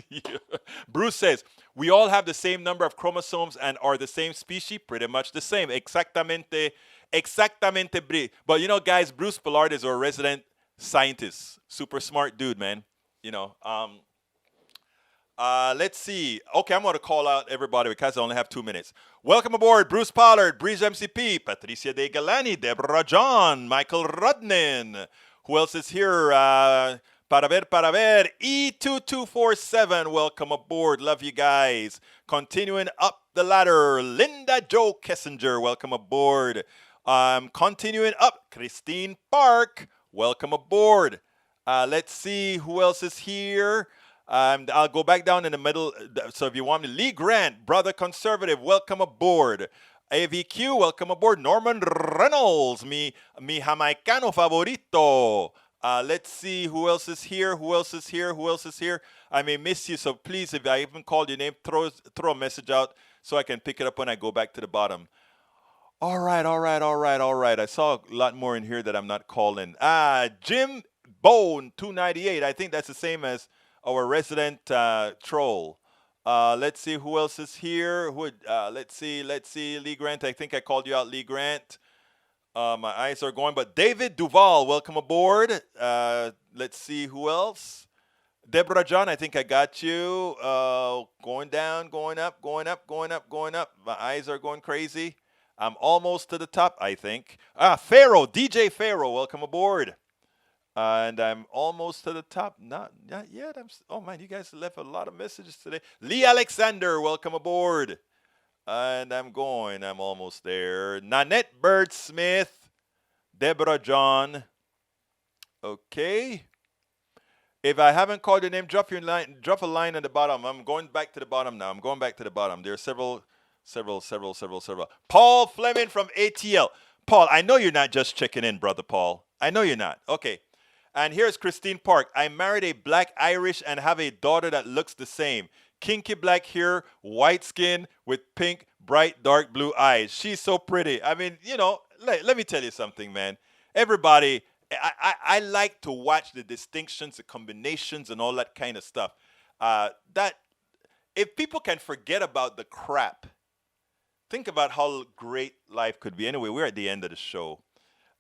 Yeah. Bruce says, we all have the same number of chromosomes and are the same species, pretty much the same. Exactamente, exactamente, But you know, guys, Bruce Pollard is our resident scientist. Super smart dude, man. You know, let's see. Okay, I'm going to call out everybody because I only have 2 minutes. Welcome aboard, Bruce Pollard, Breeze MCP, Patricia De Galani, Deborah John, Michael Rudnin. Who else is here? Para ver, E2247, welcome aboard. Love you guys. Continuing up the ladder, Linda Joe Kessinger, welcome aboard. Continuing up, Christine Park, welcome aboard. Let's see who else is here. I'll go back down in the middle. So if you want me, Lee Grant, brother conservative, welcome aboard. AVQ, welcome aboard. Norman Reynolds, mi jamaicano favorito. Let's see who else is here. Who else is here? Who else is here? I may miss you, so please, if I haven't called your name, throw a message out so I can pick it up when I go back to the bottom. All right. I saw a lot more in here that I'm not calling. Jim Bone 298. I think that's the same as our resident troll. Let's see who else is here. Let's see. Lee Grant. I think I called you out, Lee Grant. My eyes are going. But David Duval, welcome aboard. Let's see who else. Deborah John, I think I got you. Going down, going up. My eyes are going crazy. I'm almost to the top, I think. Pharaoh, DJ Pharaoh, welcome aboard. And I'm almost to the top. Not yet. Oh, man, you guys left a lot of messages today. Lee Alexander, welcome aboard. And I'm almost there. Nanette Bird Smith, Deborah John. Okay. If I haven't called your name, drop a line at the bottom. I'm going back to the bottom now. There are several. Paul Fleming from ATL. Paul, I know you're not just checking in, brother Paul. I know you're not. Okay. And here's Christine Park. I married a black Irish and have a daughter that looks the same. Kinky black hair, white skin with pink, bright, dark blue eyes. She's so pretty. I mean, you know, let me tell you something, man. Everybody, I like to watch the distinctions, the combinations, and all that kind of stuff. That if people can forget about the crap, think about how great life could be. Anyway, we're at the end of the show.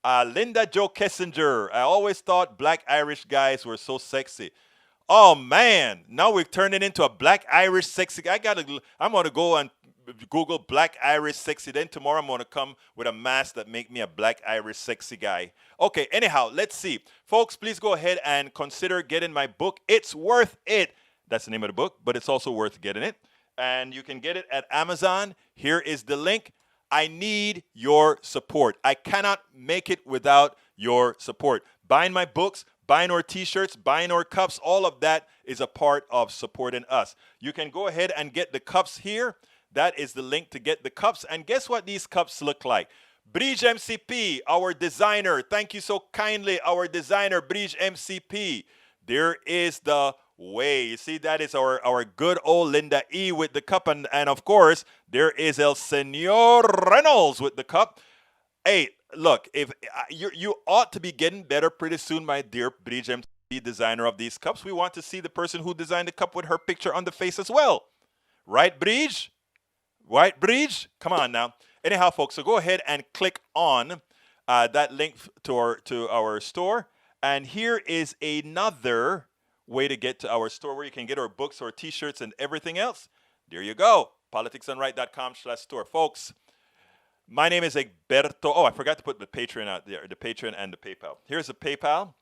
Linda Joe Kessinger. I always thought black Irish guys were so sexy. Oh, man. Now we've turned it into a black Irish sexy guy. I'm going to go and Google black Irish sexy. Then tomorrow I'm going to come with a mask that make me a black Irish sexy guy. Okay, anyhow, let's see. Folks, please go ahead and consider getting my book. It's worth it. That's the name of the book, but it's also worth getting it. And you can get it at Amazon. Here is the link. I need your support. I cannot make it without your support. Buying my books, buying our t-shirts, buying our cups, all of that is a part of supporting us. You can go ahead and get the cups here. That is the link to get the cups. And guess what these cups look like? Bridge MCP, our designer. Thank you so kindly, our designer, Bridge MCP. There is the way. You see, that is our good old Linda E with the cup. And of course, there is El Senor Reynolds with the cup. Hey, look, if you ought to be getting better pretty soon, my dear Bridge MC, designer of these cups. We want to see the person who designed the cup with her picture on the face as well. Right, Bridge? Right, Bridge? Come on now. Anyhow, folks, so go ahead and click on that link to our store. And here is another way to get to our store where you can get our books, our t-shirts, and everything else. There you go. politicsdoneright.com/store. Folks, my name is Egberto. Oh, I forgot to put the Patreon out there, the Patreon and the PayPal. Here's the PayPal,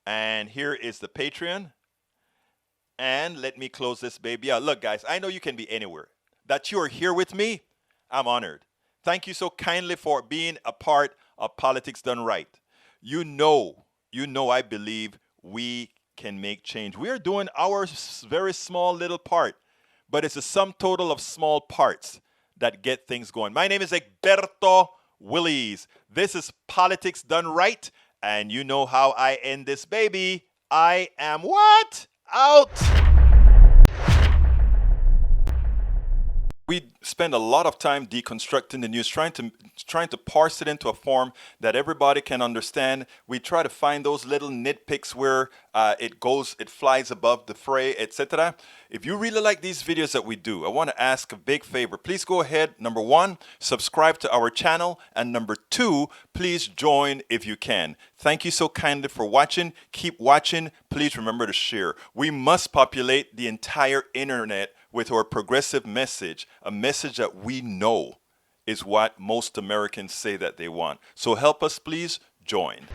and here is the Patreon. And let me close this baby out. Look, guys, I know you can be anywhere. That you are here with me, I'm honored. Thank you so kindly for being a part of Politics Done Right. You know, I believe we can make change. We are doing our very small little part, but it's a sum total of small parts that get things going. My name is Egberto Willies. This is Politics Done Right, and you know how I end this baby. I am what? Out! we spend a lot of time deconstructing the news, trying to parse it into a form that everybody can understand. We try to find those little nitpicks where it flies above the fray, etc. If you really like these videos that we do, I want to ask a big favor. Please go ahead, number one, subscribe to our channel, and number two, please join if you can. Thank you so kindly for watching. Keep watching. Please remember to share. We must populate the entire internet with our progressive message, a message that we know is what most Americans say that they want. So help us, please join.